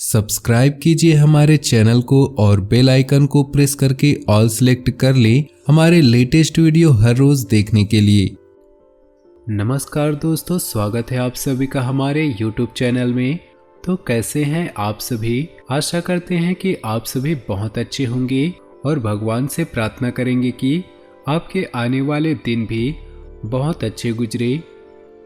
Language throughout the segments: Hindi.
सब्सक्राइब कीजिए हमारे चैनल को और बेल आइकन को प्रेस करके ऑल सेलेक्ट कर लें हमारे लेटेस्ट वीडियो हर रोज देखने के लिए। नमस्कार दोस्तों, स्वागत है आप सभी का हमारे YouTube चैनल में। तो कैसे हैं आप सभी? आशा करते हैं कि आप सभी बहुत अच्छे होंगे और भगवान से प्रार्थना करेंगे कि आपके आने वाले दिन भी बहुत अच्छे गुजरे।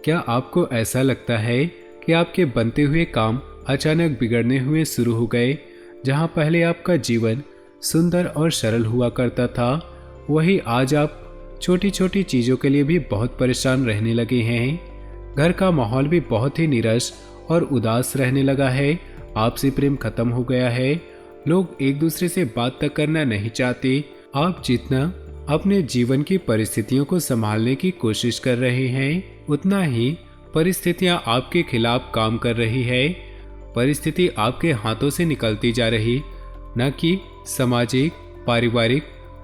क्या आपको ऐसा लगता है कि आपके बनते हुए काम अचानक बिगड़ने हुए शुरू हो गए? जहां पहले आपका जीवन सुंदर और सरल हुआ करता था, वही आज आप छोटी छोटी चीज़ों के लिए भी बहुत परेशान रहने लगे हैं। घर का माहौल भी बहुत ही नीरस और उदास रहने लगा है। आपसी प्रेम खत्म हो गया है। लोग एक दूसरे से बात तक करना नहीं चाहते। आप जितना अपने जीवन की परिस्थितियों को संभालने की कोशिश कर रहे हैं, उतना ही परिस्थितियां आपके खिलाफ काम कर रही है। परिस्थिति आपके हाथों से निकलती जा रही, न कि सामाजिक, पारिवारिक,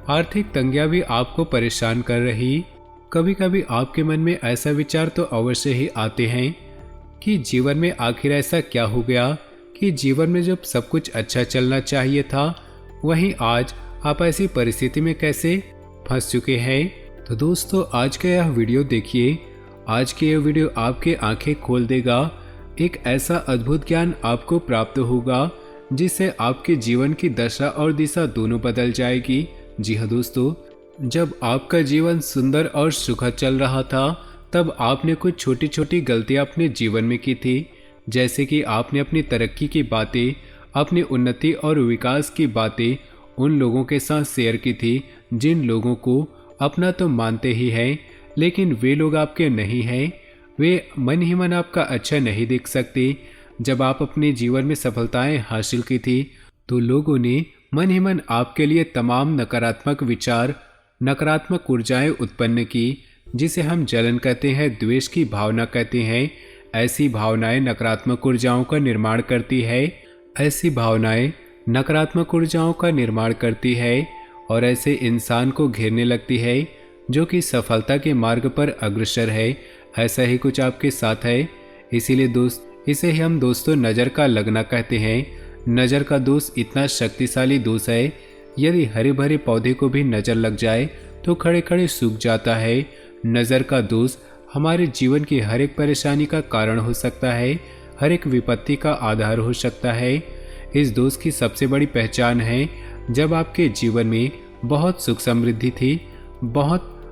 आर्थिक तंगियां भी आपको परेशान कर रही। कभी कभी आपके मन में ऐसा विचार तो अवश्य ही आते हैं कि जीवन में आखिर ऐसा क्या हो गया कि जीवन में जब सब कुछ अच्छा चलना चाहिए था, वहीं आज आप ऐसी परिस्थिति में कैसे फंस चुके हैं। तो दोस्तों, आज का यह वीडियो देखिए। आज की यह वीडियो आपके आंखें खोल देगा। एक ऐसा अद्भुत ज्ञान आपको प्राप्त होगा जिससे आपके जीवन की दशा और दिशा दोनों बदल जाएगी। जी हाँ दोस्तों, जब आपका जीवन सुंदर और सुखद चल रहा था, तब आपने कुछ छोटी छोटी गलतियां अपने जीवन में की थी। जैसे कि आपने अपनी तरक्की की बातें, अपनी उन्नति और विकास की बातें उन लोगों के साथ शेयर की थी जिन लोगों को अपना तो मानते ही हैं, लेकिन वे लोग आपके नहीं हैं। वे मन ही मन आपका अच्छा नहीं देख सकते। जब आप अपने जीवन में सफलताएं हासिल की थी, तो लोगों ने मन ही मन आपके लिए तमाम नकारात्मक विचार, नकारात्मक ऊर्जाएं उत्पन्न की, जिसे हम जलन कहते हैं, द्वेष की भावना कहते हैं। ऐसी भावनाएं नकारात्मक ऊर्जाओं का निर्माण करती है। ऐसी भावनाएं नकारात्मक ऊर्जाओं का निर्माण करती है और ऐसे इंसान को घेरने लगती है जो कि सफलता के मार्ग पर अग्रसर है। ऐसा ही कुछ आपके साथ है। इसीलिए इसे ही हम दोस्तों नज़र का लगना कहते हैं। नज़र का दोष इतना शक्तिशाली दोष है, यदि हरे भरे पौधे को भी नज़र लग जाए तो खड़े खड़े सूख जाता है। नज़र का दोष हमारे जीवन की हर एक परेशानी का कारण हो सकता है, हर एक विपत्ति का आधार हो सकता है। इस दोष की सबसे बड़ी पहचान है जब आपके जीवन में बहुत सुख समृद्धि थी,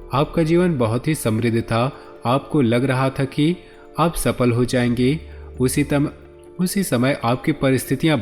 आपका जीवन बहुत ही समृद्ध था, आपको लग रहा था कि आप सफल हो जाएंगे। उसी समय आपकी परिस्थितियां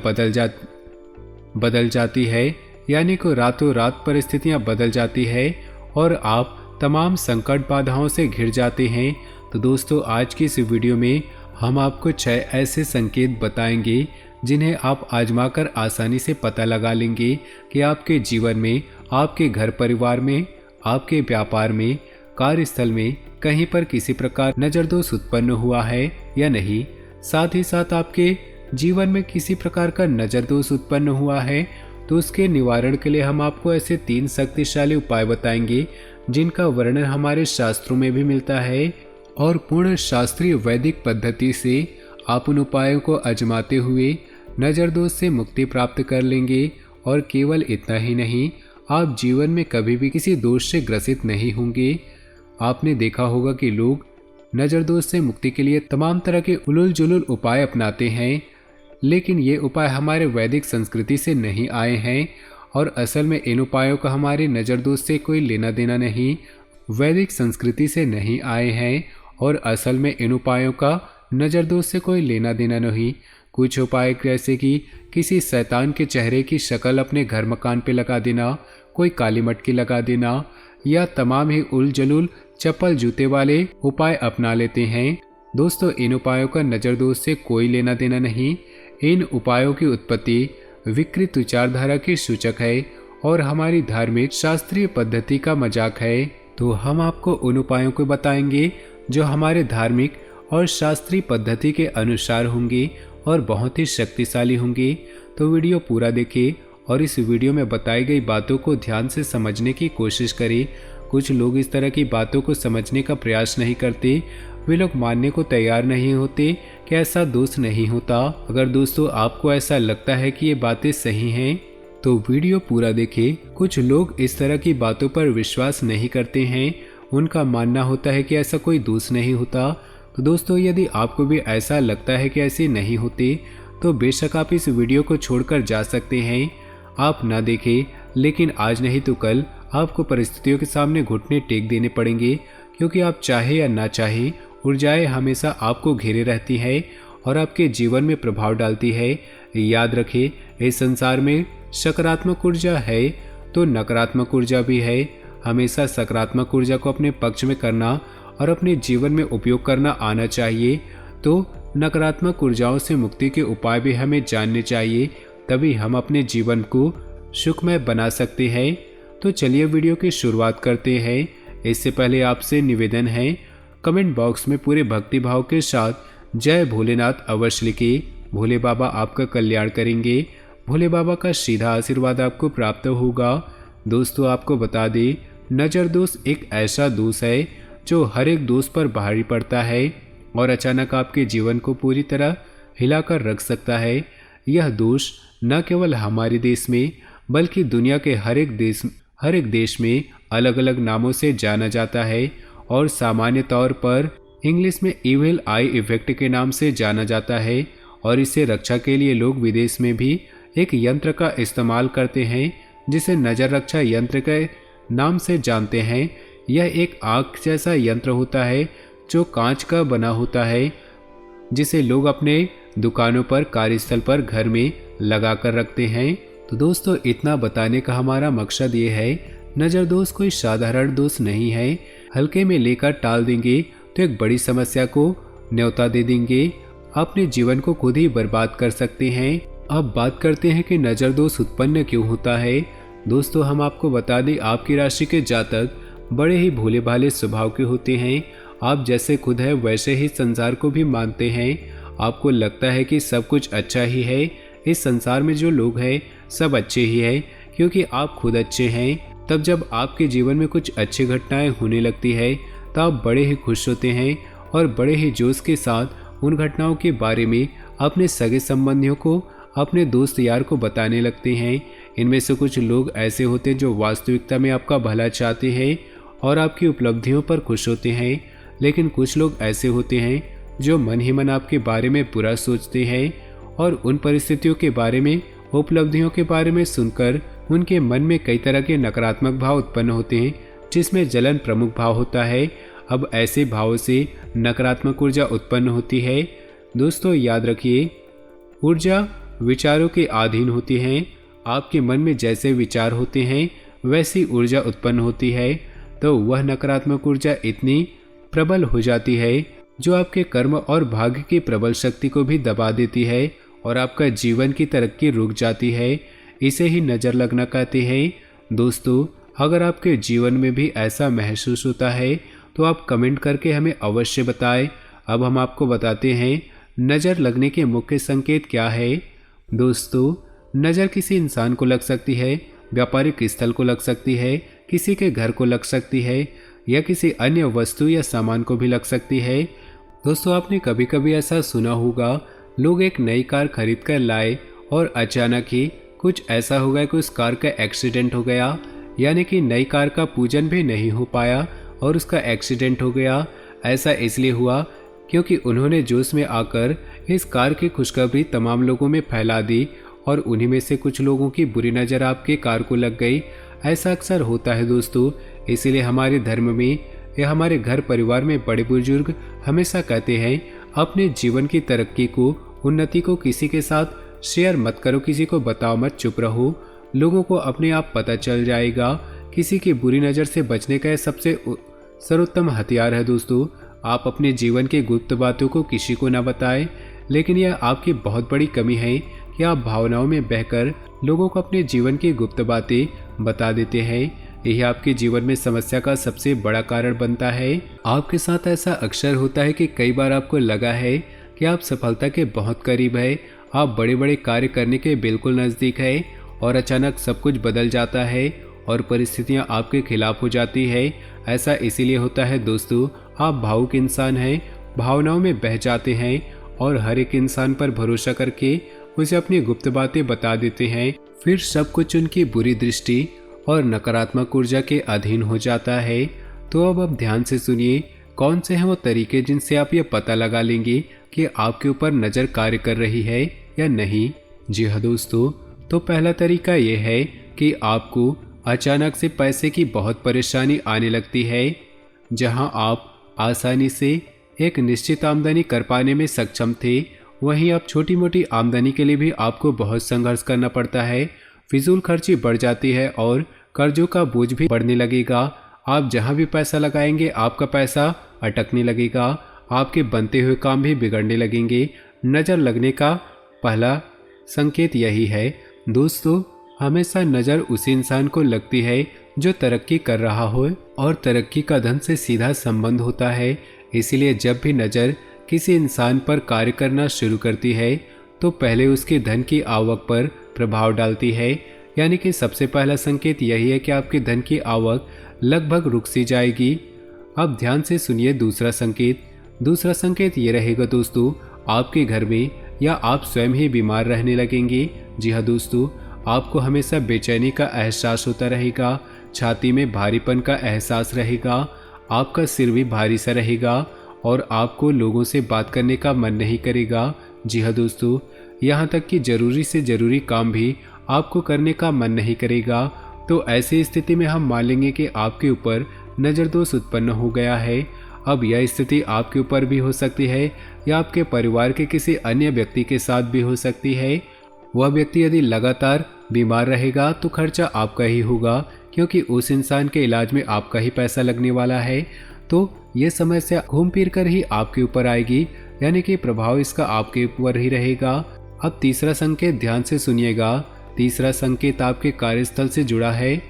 बदल जाती है, यानी कि रातों रात परिस्थितियां बदल जाती है और आप तमाम संकट बाधाओं से घिर जाते हैं। तो दोस्तों, आज की इस वीडियो में हम आपको 6 ऐसे संकेत बताएंगे जिन्हें आप आजमाकर आसानी से पता लगा लेंगे कि आपके जीवन में, आपके घर परिवार में, आपके व्यापार में, कार्यस्थल में कहीं पर किसी प्रकार नजर दोष उत्पन्न हुआ है या नहीं। साथ ही साथ आपके जीवन में किसी प्रकार का नजर दोष उत्पन्न हुआ है तो उसके निवारण के लिए हम आपको ऐसे 3 शक्तिशाली उपाय बताएंगे जिनका वर्णन हमारे शास्त्रों में भी मिलता है और पूर्ण शास्त्रीय वैदिक पद्धति से आप उन उपायों को आजमाते हुए नजर दोष से मुक्ति प्राप्त कर लेंगे। और केवल इतना ही नहीं, आप जीवन में कभी भी किसी दोष से ग्रसित नहीं होंगे। आपने देखा होगा कि लोग नजर दोष से मुक्ति के लिए तमाम तरह के उलूल जुलूल उपाय अपनाते हैं, लेकिन ये उपाय हमारे वैदिक संस्कृति से नहीं आए हैं और असल में इन उपायों का हमारे नजर दोष से कोई लेना देना नहीं, वैदिक संस्कृति से नहीं आए हैं और असल में इन उपायों का नजर दोष से कोई लेना देना नहीं। कुछ उपाय जैसे कि किसी शैतान के चेहरे की शक्ल अपने घर मकान पे लगा देना, कोई काली मटकी लगा देना या तमाम ही उल जलूल चप्पल जूते वाले उपाय अपना लेते हैं। दोस्तों, इन उपायों का नजर दोष से कोई लेना देना नहीं। इन उपायों की उत्पत्ति विकृत विचारधारा की सूचक है और हमारी धार्मिक शास्त्रीय पद्धति का मजाक है। तो हम आपको उन उपायों को बताएंगे जो हमारे धार्मिक और शास्त्रीय पद्धति के अनुसार होंगे और बहुत ही शक्तिशाली होंगे। तो वीडियो पूरा देखें और इस वीडियो में बताई गई बातों को ध्यान से समझने की कोशिश करें। कुछ लोग इस तरह की बातों को समझने का प्रयास नहीं करते, वे लोग मानने को तैयार नहीं होते कि ऐसा दोष नहीं होता। अगर दोस्तों आपको ऐसा लगता है कि ये बातें सही हैं तो वीडियो पूरा देखें। कुछ लोग इस तरह की बातों पर विश्वास नहीं करते हैं, उनका मानना होता है कि ऐसा कोई दोष नहीं होता। तो दोस्तों यदि आपको भी ऐसा लगता है कि ऐसे नहीं होते तो बेशक आप इस वीडियो को छोड़कर जा सकते हैं। आप ना देखें, लेकिन आज नहीं तो कल आपको परिस्थितियों के सामने घुटने टेक देने पड़ेंगे, क्योंकि आप चाहे या ना चाहे ऊर्जाएं हमेशा आपको घेरे रहती है और आपके जीवन में प्रभाव डालती है। याद रखें, इस संसार में सकारात्मक ऊर्जा है तो नकारात्मक ऊर्जा भी है। हमेशा सकारात्मक ऊर्जा को अपने पक्ष में करना और अपने जीवन में उपयोग करना आना चाहिए। तो नकारात्मक ऊर्जाओं से मुक्ति के उपाय भी हमें जानने चाहिए, तभी हम अपने जीवन को सुखमय बना सकते हैं। तो चलिए वीडियो की शुरुआत करते हैं। इससे पहले आपसे निवेदन है, कमेंट बॉक्स में पूरे भक्ति भाव के साथ जय भोलेनाथ अवश्य लिखिए। भोले बाबा आपका कल्याण करेंगे। भोले बाबा का सीधा आशीर्वाद आपको प्राप्त होगा। दोस्तों आपको बता दें, नज़र दोष एक ऐसा दोष है जो हर एक दोस्त पर भारी पड़ता है और अचानक आपके जीवन को पूरी तरह हिलाकर रख सकता है। यह दोष न केवल हमारे देश में बल्कि दुनिया के हर एक देश में अलग अलग नामों से जाना जाता है और सामान्य तौर पर इंग्लिश में इविल आई इफेक्ट के नाम से जाना जाता है। और इससे रक्षा के लिए लोग विदेश में भी एक यंत्र का इस्तेमाल करते हैं जिसे नज़र रक्षा यंत्र के नाम से जानते हैं। यह एक आँख जैसा यंत्र होता है जो कांच का बना होता है, जिसे लोग अपने दुकानों पर, कार्यस्थल पर, घर में लगा कर रखते हैं। तो दोस्तों इतना बताने का हमारा मकसद ये है, नज़र दोष कोई साधारण दोष नहीं है। हल्के में लेकर टाल देंगे तो एक बड़ी समस्या को न्योता दे देंगे, अपने जीवन को खुद ही बर्बाद कर सकते हैं। अब बात करते हैं कि नज़र दोष उत्पन्न क्यों होता है। दोस्तों हम आपको बता दें, आपकी राशि के जातक बड़े ही भोले भाले स्वभाव के होते हैं। आप जैसे खुद है वैसे ही संसार को भी मानते हैं। आपको लगता है कि सब कुछ अच्छा ही है, इस संसार में जो लोग हैं सब अच्छे ही हैं क्योंकि आप खुद अच्छे हैं। तब जब आपके जीवन में कुछ अच्छी घटनाएं होने लगती है तो आप बड़े ही खुश होते हैं और बड़े ही जोश के साथ उन घटनाओं के बारे में अपने सगे संबंधियों को, अपने दोस्त यार को बताने लगते हैं। इनमें से कुछ लोग ऐसे होते हैं जो वास्तविकता में आपका भला चाहते हैं और आपकी उपलब्धियों पर खुश होते हैं, लेकिन कुछ लोग ऐसे होते हैं जो मन ही मन आपके बारे में बुरा सोचते हैं और उन परिस्थितियों के बारे में, उपलब्धियों के बारे में सुनकर उनके मन में कई तरह के नकारात्मक भाव उत्पन्न होते हैं, जिसमें जलन प्रमुख भाव होता है। अब ऐसे भावों से नकारात्मक ऊर्जा उत्पन्न होती है। दोस्तों याद रखिए, ऊर्जा विचारों के अधीन होती है। आपके मन में जैसे विचार होते हैं वैसी ऊर्जा उत्पन्न होती है, तो वह नकारात्मक ऊर्जा इतनी प्रबल हो जाती है जो आपके कर्म और भाग्य की प्रबल शक्ति को भी दबा देती है और आपका जीवन की तरक्की रुक जाती है। इसे ही नज़र लगना कहते हैं। दोस्तों अगर आपके जीवन में भी ऐसा महसूस होता है तो आप कमेंट करके हमें अवश्य बताएं। अब हम आपको बताते हैं नज़र लगने के मुख्य संकेत क्या है। दोस्तों नज़र किसी इंसान को लग सकती है, व्यापारिक स्थल को लग सकती है, किसी के घर को लग सकती है या किसी अन्य वस्तु या सामान को भी लग सकती है। दोस्तों आपने कभी कभी ऐसा सुना होगा, लोग एक नई कार खरीद कर लाए और अचानक ही कुछ ऐसा हो गया कि उस कार का एक्सीडेंट हो गया, यानी कि नई कार का पूजन भी नहीं हो पाया और उसका एक्सीडेंट हो गया। ऐसा इसलिए हुआ क्योंकि उन्होंने जोश में आकर इस कार की खुशखबरी तमाम लोगों में फैला दी और उन्हीं में से कुछ लोगों की बुरी नज़र आपके कार को लग गई। ऐसा अक्सर होता है दोस्तों, इसीलिए हमारे धर्म में या हमारे घर परिवार में बड़े बुजुर्ग हमेशा कहते हैं, अपने जीवन की तरक्की को, उन्नति को किसी के साथ शेयर मत करो, किसी को बताओ मत, चुप रहो, लोगों को अपने आप पता चल जाएगा। किसी की बुरी नज़र से बचने का यह सबसे सर्वोत्तम हथियार है। दोस्तों आप अपने जीवन की गुप्त बातों को किसी को न बताएं, लेकिन यह आपकी बहुत बड़ी कमी है कि आप भावनाओं में बहकर लोगों को अपने जीवन की गुप्त बातें बता देते हैं। यही आपके जीवन में समस्या का सबसे बड़ा कारण बनता है। आपके साथ ऐसा अक्सर होता है कि कई बार आपको लगा है कि आप सफलता के बहुत करीब है, आप बड़े बड़े कार्य करने के बिल्कुल नज़दीक है और अचानक सब कुछ बदल जाता है और परिस्थितियां आपके खिलाफ हो जाती है। ऐसा इसीलिए होता है दोस्तों, आप भावुक इंसान हैं भावनाओं में बह जाते हैं और हर एक इंसान पर भरोसा करके उसे अपनी गुप्त बातें बता देते हैं। फिर सब कुछ उनकी बुरी दृष्टि और नकारात्मक ऊर्जा के अधीन हो जाता है। तो अब आप ध्यान से सुनिए, कौन से हैं वो तरीके जिनसे आप ये पता लगा लेंगे कि आपके ऊपर नज़र कार्य कर रही है या नहीं। जी हाँ दोस्तों, तो पहला तरीका ये है कि आपको अचानक से पैसे की बहुत परेशानी आने लगती है। जहां आप आसानी से एक निश्चित आमदनी कर पाने में सक्षम थे, वहीं अब छोटी मोटी आमदनी के लिए भी आपको बहुत संघर्ष करना पड़ता है। फिजूल खर्ची बढ़ जाती है और कर्जों का बोझ भी बढ़ने लगेगा। आप जहां भी पैसा लगाएंगे आपका पैसा अटकने लगेगा। आपके बनते हुए काम भी बिगड़ने लगेंगे। नज़र लगने का पहला संकेत यही है। दोस्तों, हमेशा नज़र उसी इंसान को लगती है जो तरक्की कर रहा हो, और तरक्की का धन से सीधा संबंध होता है। इसीलिए जब भी नज़र किसी इंसान पर कार्य करना शुरू करती है तो पहले उसके धन की आवक पर प्रभाव डालती है। यानी कि सबसे पहला संकेत यही है कि आपके धन की आवक लगभग रुक सी जाएगी। अब ध्यान से सुनिए दूसरा संकेत। दूसरा संकेत ये रहेगा दोस्तों, आपके घर में या आप स्वयं ही बीमार रहने लगेंगे। जी हाँ दोस्तों, आपको हमेशा बेचैनी का एहसास होता रहेगा, छाती में भारीपन का एहसास रहेगा, आपका सिर भी भारी सा रहेगा और आपको लोगों से बात करने का मन नहीं करेगा। जी हाँ दोस्तों, यहाँ तक कि जरूरी से जरूरी काम भी आपको करने का मन नहीं करेगा। तो ऐसी स्थिति में हम मान लेंगे कि आपके ऊपर नज़र दोष उत्पन्न हो गया है। अब यह स्थिति आपके ऊपर भी हो सकती है या आपके परिवार के किसी अन्य व्यक्ति के साथ भी हो सकती है। वह व्यक्ति यदि लगातार बीमार रहेगा तो खर्चा आपका ही होगा, क्योंकि उस इंसान के इलाज में आपका ही पैसा लगने वाला है। तो ये समस्या घूम फिर कर ही आपके ऊपर आएगी, यानी कि प्रभाव इसका आपके ऊपर ही रहेगा। अब तीसरा संकेत ध्यान से सुनिएगा। तीसरा संकेत आपके कार्यस्थल से जुड़ा है,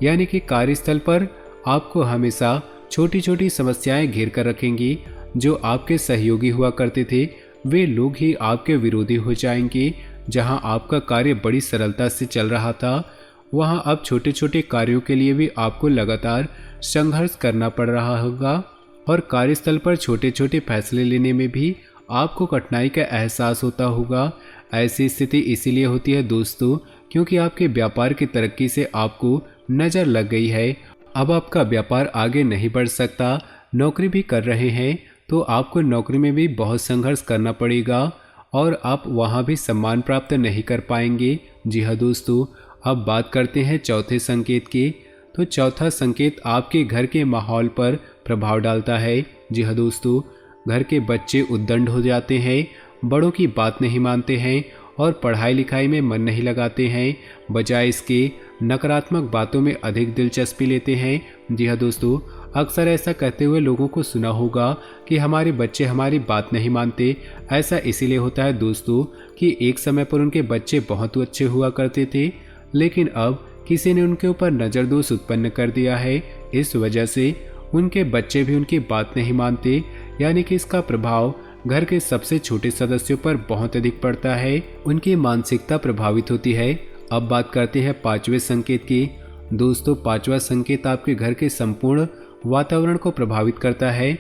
यानी कि कार्यस्थल पर आपको हमेशा छोटी छोटी समस्याएं घेर कर रखेंगी। जो आपके सहयोगी हुआ करते थे वे लोग ही आपके विरोधी हो जाएंगे। जहां आपका कार्य बड़ी सरलता से चल रहा था, वहां अब छोटे छोटे कार्यों के लिए भी आपको लगातार संघर्ष करना पड़ रहा होगा और कार्यस्थल पर छोटे छोटे फैसले लेने में भी आपको कठिनाई का एहसास होता होगा। ऐसी स्थिति इसीलिए होती है दोस्तों, क्योंकि आपके व्यापार की तरक्की से आपको नज़र लग गई है। अब आपका व्यापार आगे नहीं बढ़ सकता। नौकरी भी कर रहे हैं तो आपको नौकरी में भी बहुत संघर्ष करना पड़ेगा और आप वहां भी सम्मान प्राप्त नहीं कर पाएंगे। जी हाँ दोस्तों, अब बात करते हैं चौथे संकेत की। तो चौथा संकेत आपके घर के माहौल पर प्रभाव डालता है। जी हाँ दोस्तों, घर के बच्चे उद्दंड हो जाते हैं, बड़ों की बात नहीं मानते हैं और पढ़ाई लिखाई में मन नहीं लगाते हैं। बजाय इसके नकारात्मक बातों में अधिक दिलचस्पी लेते हैं। जी हाँ दोस्तों, अक्सर ऐसा कहते हुए लोगों को सुना होगा कि हमारे बच्चे हमारी बात नहीं मानते। ऐसा इसीलिए होता है दोस्तों कि एक समय पर उनके बच्चे बहुत अच्छे हुआ करते थे, लेकिन अब किसी ने उनके ऊपर नज़र दोष उत्पन्न कर दिया है। इस वजह से उनके बच्चे भी उनकी बात नहीं मानते, यानी कि इसका प्रभाव घर के सबसे छोटे सदस्यों पर बहुत अधिक पड़ता है। उनकी मानसिकता प्रभावित होती है। अब बात करते हैं पांचवें संकेत की। दोस्तों, पांचवा संकेत आपके घर के संपूर्ण वातावरण को प्रभावित करता है,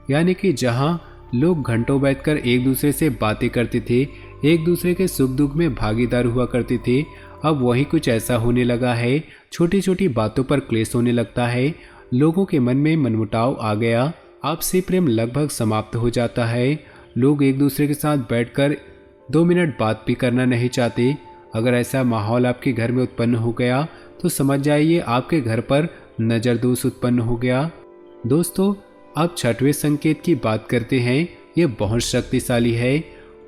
यानी कि जहां लोग घंटों बैठकर एक दूसरे से बातें करते थे, एक दूसरे के सुख दुख में भागीदार हुआ करते थे, अब वही कुछ ऐसा होने लगा है। छोटी छोटी बातों पर क्लेश होने लगता है, लोगों के मन में मनमुटाव आ गया, आपसी प्रेम लगभग समाप्त हो जाता है। लोग एक दूसरे के साथ बैठकर 2 मिनट बात भी करना नहीं चाहते। अगर ऐसा माहौल आपके घर में उत्पन्न हो गया तो समझ जाइए आपके घर पर नज़र दोष उत्पन्न हो गया। दोस्तों, अब छठवें संकेत की बात करते हैं। ये बहुत शक्तिशाली है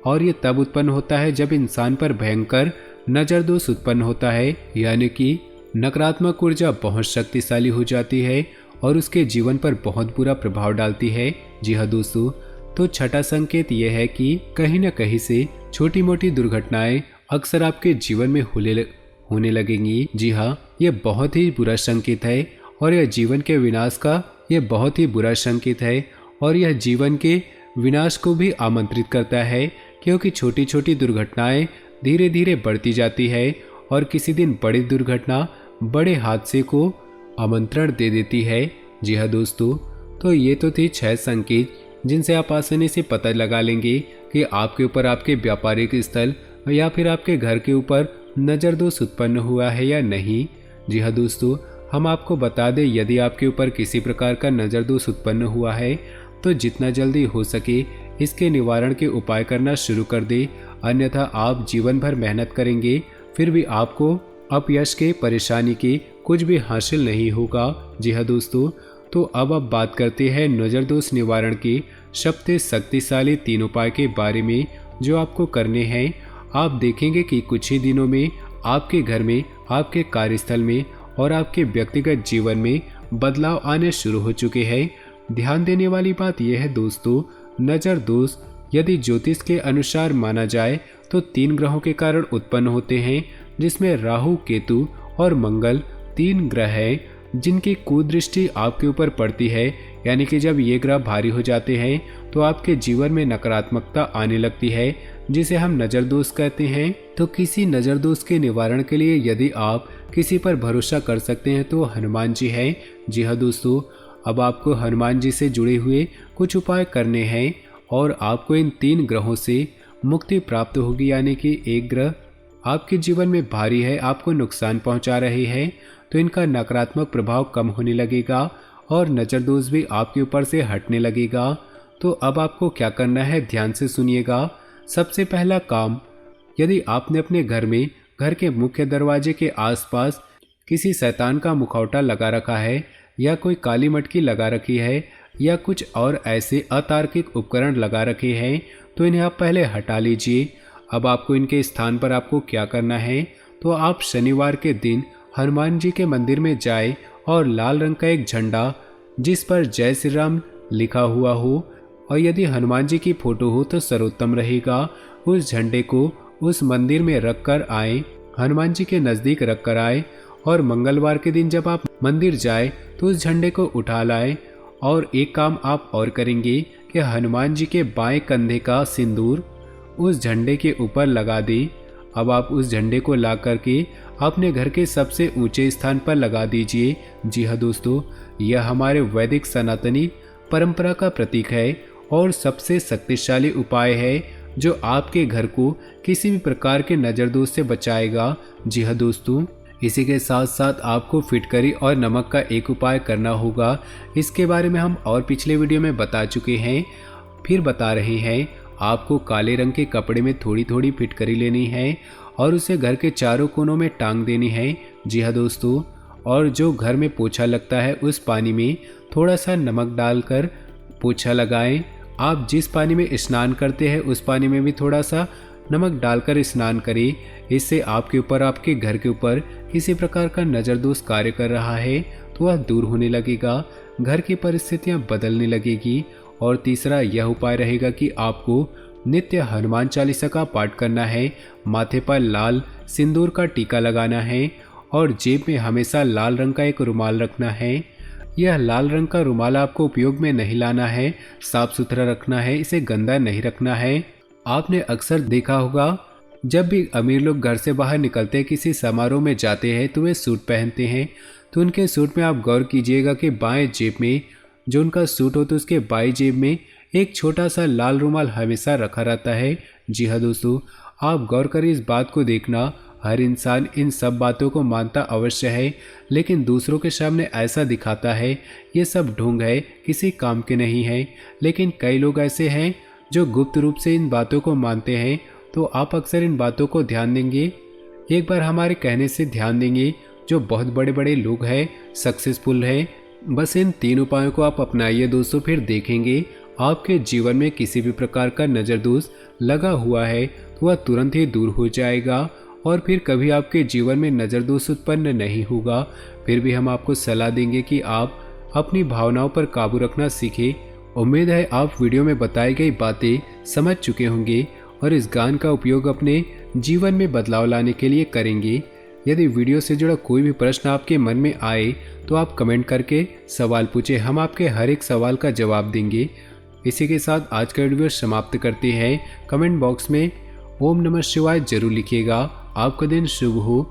और ये तब उत्पन्न होता है जब इंसान पर भयंकर नज़र दोष उत्पन्न होता है, यानी कि नकारात्मक ऊर्जा बहुत शक्तिशाली हो जाती है और उसके जीवन पर बहुत बुरा प्रभाव डालती है। जी हाँ दोस्तों, तो छठा संकेत यह है कि कहीं न कहीं से छोटी मोटी दुर्घटनाएं अक्सर आपके जीवन में होने लगेंगी। जी हाँ, ये बहुत ही बुरा संकेत है और यह जीवन के विनाश का यह बहुत ही बुरा संकेत है और यह जीवन के विनाश को भी आमंत्रित करता है, क्योंकि छोटी छोटी दुर्घटनाएं धीरे धीरे बढ़ती जाती है और किसी दिन बड़ी दुर्घटना बड़े हादसे को आमंत्रण दे देती है। जी हाँ दोस्तों, तो ये तो थे 6 संकेत जिनसे आप आसानी से पता लगा लेंगे कि आपके ऊपर आपके व्यापारिक स्थल या फिर आपके घर के ऊपर नज़र दोष उत्पन्न हुआ है या नहीं। जी हाँ दोस्तों, हम आपको बता दें, यदि आपके ऊपर किसी प्रकार का नज़र दोष उत्पन्न हुआ है तो जितना जल्दी हो सके इसके निवारण के उपाय करना शुरू कर दे, अन्यथा आप जीवन भर मेहनत करेंगे फिर भी आपको अपयश के, परेशानी के कुछ भी हासिल नहीं होगा। जी हाँ दोस्तों, तो अब बात करते हैं नज़र दोष निवारण के सबसे शक्तिशाली 3 उपाय के बारे में जो आपको करने हैं। आप देखेंगे कि कुछ ही दिनों में आपके घर में, आपके कार्यस्थल में और आपके व्यक्तिगत जीवन में बदलाव आने शुरू हो चुके हैं। ध्यान देने वाली बात यह है दोस्तों, नज़र दोष यदि ज्योतिष के अनुसार माना जाए तो 3 ग्रहों के कारण उत्पन्न होते हैं, जिसमें राहु, केतु और मंगल 3 ग्रह हैं जिनकी कुदृष्टि आपके ऊपर पड़ती है। यानी कि जब ये ग्रह भारी हो जाते हैं तो आपके जीवन में नकारात्मकता आने लगती है, जिसे हम नज़र दोष कहते हैं। तो किसी नज़र दोष के निवारण के लिए यदि आप किसी पर भरोसा कर सकते हैं तो हनुमान जी हैं। जी हाँ दोस्तों, अब आपको हनुमान जी से जुड़े हुए कुछ उपाय करने हैं और आपको इन 3 ग्रहों से मुक्ति प्राप्त होगी। यानी कि एक ग्रह आपके जीवन में भारी है, आपको नुकसान पहुंचा रहे हैं, तो इनका नकारात्मक प्रभाव कम होने लगेगा और नज़र दोष भी आपके ऊपर से हटने लगेगा। तो अब आपको क्या करना है, ध्यान से सुनिएगा। सबसे पहला काम, यदि आपने अपने घर में, घर के मुख्य दरवाजे के आसपास किसी शैतान का मुखौटा लगा रखा है या कोई काली मटकी लगा रखी है या कुछ और ऐसे अतार्किक उपकरण लगा रखे हैं, तो इन्हें आप पहले हटा लीजिए। अब आपको इनके स्थान पर आपको क्या करना है, तो आप शनिवार के दिन हनुमान जी के मंदिर में जाए और लाल रंग का एक झंडा जिस पर जय श्री राम लिखा हुआ हो और यदि हनुमान जी की फोटो हो तो सर्वोत्तम रहेगा, उस झंडे को उस मंदिर में रख कर आए, हनुमान जी के नज़दीक रख कर आए और मंगलवार के दिन जब आप मंदिर जाए तो उस झंडे को उठा लाए। और एक काम आप और करेंगे कि हनुमान जी के बाएं कंधे का सिंदूर उस झंडे के ऊपर लगा दें। अब आप उस झंडे को ला करके अपने घर के सबसे ऊंचे स्थान पर लगा दीजिए। जी हाँ दोस्तों, यह हमारे वैदिक सनातनी परंपरा का प्रतीक है और सबसे शक्तिशाली उपाय है जो आपके घर को किसी भी प्रकार के नज़र दोष से बचाएगा। जी हाँ दोस्तों, इसी के साथ साथ आपको फिटकरी और नमक का एक उपाय करना होगा। इसके बारे में हम और पिछले वीडियो में बता चुके हैं, फिर बता रहे हैं। आपको काले रंग के कपड़े में थोड़ी थोड़ी फिटकरी लेनी है और उसे घर के चारों कोनों में टांग देनी है। जी हाँ दोस्तों, और जो घर में पोछा लगता है उस पानी में थोड़ा सा नमक डालकर पोछा लगाएं। आप जिस पानी में स्नान करते हैं उस पानी में भी थोड़ा सा नमक डालकर स्नान करें। इससे आपके ऊपर, आपके घर के ऊपर किसी प्रकार का नज़र दोष कार्य कर रहा है तो वह दूर होने लगेगा, घर की परिस्थितियां बदलने लगेगी। और तीसरा यह उपाय रहेगा कि आपको नित्य हनुमान चालीसा का पाठ करना है, माथे पर लाल सिंदूर का टीका लगाना है और जेब में हमेशा लाल रंग का एक रुमाल रखना है। यह लाल रंग का रुमाल आपको उपयोग में नहीं लाना है, साफ सुथरा रखना है, इसे गंदा नहीं रखना है। आपने अक्सर देखा होगा जब भी अमीर लोग घर से बाहर निकलते, किसी समारोह में जाते हैं तो वे सूट पहनते हैं, तो उनके सूट में आप गौर कीजिएगा कि बाएं जेब में जो उनका सूट हो तो उसके बाएं जेब में एक छोटा सा लाल रुमाल हमेशा रखा रहता है। जी हाँ दोस्तों, आप गौर करें इस बात को देखना। हर इंसान इन सब बातों को मानता अवश्य है, लेकिन दूसरों के सामने ऐसा दिखाता है ये सब ढोंग है, किसी काम के नहीं है। लेकिन कई लोग ऐसे हैं जो गुप्त रूप से इन बातों को मानते हैं। तो आप अक्सर इन बातों को ध्यान देंगे, एक बार हमारे कहने से ध्यान देंगे। जो बहुत बड़े बड़े लोग हैं, सक्सेसफुल हैं, बस इन 3 उपायों को आप अपनाइए दोस्तों, फिर देखेंगे आपके जीवन में किसी भी प्रकार का नज़र दोष लगा हुआ है तो वह तुरंत ही दूर हो जाएगा और फिर कभी आपके जीवन में नज़र दोष उत्पन्न नहीं होगा। फिर भी हम आपको सलाह देंगे कि आप अपनी भावनाओं पर काबू रखना सीखें। उम्मीद है आप वीडियो में बताई गई बातें समझ चुके होंगे और इस ज्ञान का उपयोग अपने जीवन में बदलाव लाने के लिए करेंगे। यदि वीडियो से जुड़ा कोई भी प्रश्न आपके मन में आए तो आप कमेंट करके सवाल पूछें, हम आपके हर एक सवाल का जवाब देंगे। इसी के साथ आज का वीडियो समाप्त करते हैं। कमेंट बॉक्स में ओम नमः शिवाय जरूर लिखिएगा। आपका दिन शुभ हो।